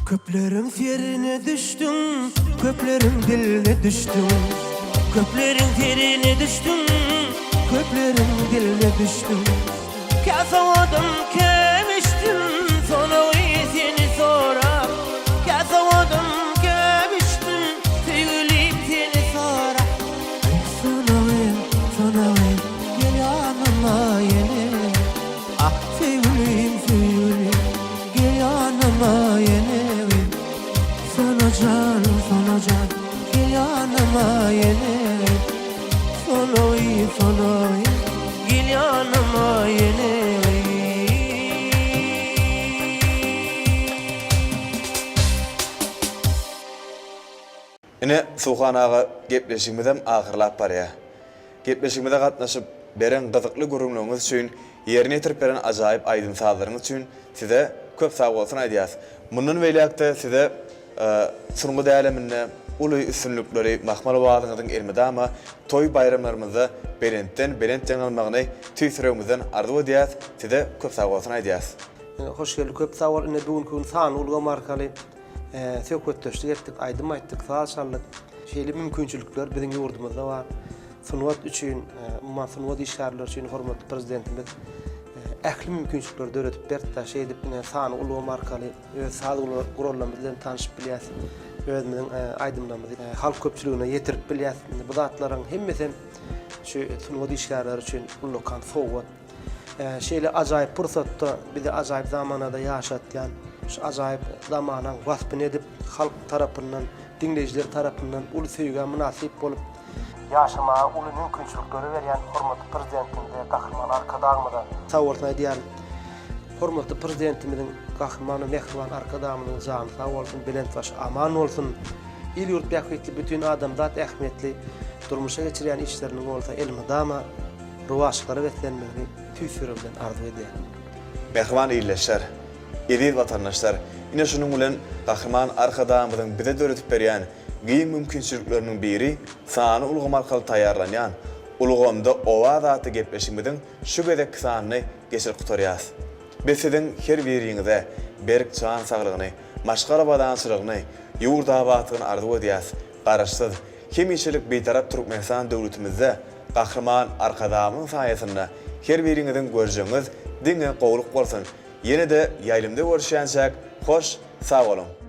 Köplerin ferine düştüm, köplerin diline düştüm. Köplerin ferine düştüm, köplerin diline düştüm. Kasavadım kemiştim, sonra seni sorar. Kasavadım kemiştim, sevgilim seni sorar. Sana gel yanıma yine. Ah sevgilim sevgilim, gel yanıma yine. Sana can, gel yanıma yine. Sana gel yanıma yine. Ine Suhan ağa gepleşigimizem ahırlap barya. Gepleşigimize gatnaşyp beren gyzykly görünýäňiz üçin, ýerine ýetirip beren ajaýyp aýdynsalygyňyz üçin size köp sag bolsun aýdýas. Mundan beýlekde size sunma däleminde uly üstünlükleri mahmal wadyňyzyň elmedama toy bayramlarymyzda berent ýanylmagyny tüýsüregimizden arzu edýäs. Size köp sag bolsun aýdýas. Hoş geldik. Köp sağ ol. Ne bugün san ulga markaly söhbetleşdik etdik, aýdym aýtdyk, sağçallyk, şeýle mümkinçilikler biziň ýurdumyzda bar. Sunwat üçin, sunwat işgärler üçin hormatly prezidentimiz ähli mümkinçilikler döretip berdi da şeýle san ulga markaly öz sağlyk gurullarymyz bilen tanyşyp bilýäs. Özümiň aýdymlarymyzy halk köpçüligine ýetirip bilýäs. Bu zatlaryň hemmesi şu sunwat işgärler üçin ullukan sowgat. Şeýle ajaýyp pursatda, bizi ajaýyp zamanada ýaşatýan, şu ajaýyp zamanyň waspyny edip halk tarapyndan dinleyijiler tarapyndan uly söýgän münasip bolup Yaşama uly mümkinçilikleri berýän hormatly prezidentimde Gahrman Arkadagmyda sawurtna diýär. Hormatly prezidentimiziň gahrmany mehriban arkadamynyň jany sag bolsun, belentbaş aman bolsun. Il ýurt bähwetli bütün adamzat ähmiýetli durmuşa geçirýän işleriniň bolsa elmydama ruwaşlary wetlenmeli tüýsüründen arzu edýär. Mehriban ýyleşer. Edi watandaşlar, ine şunun bilen Gahrman Arkadamynyň bize döretip berýän giň mümkinçilikleriniň biri sany ulgam arkaly taýýarlanýan ulgamda owa zaty gepleşigimiziň şu gedek sanyny geçir gutarýas. Biz siziň her biriňize berk can saglygyny, maşgara badançylygyny, ýurda abatyny arzu edýäs. Garaşsyz, hemiçilik beýtarap Türkmenistan döwletimizde Gahrman Arkadamynyň saýasynda her biriňiziň görjegiňiz diňe gowluk bolsun. Ýene-de ýaýlymda görüşýänsek, hoş, sag bolun.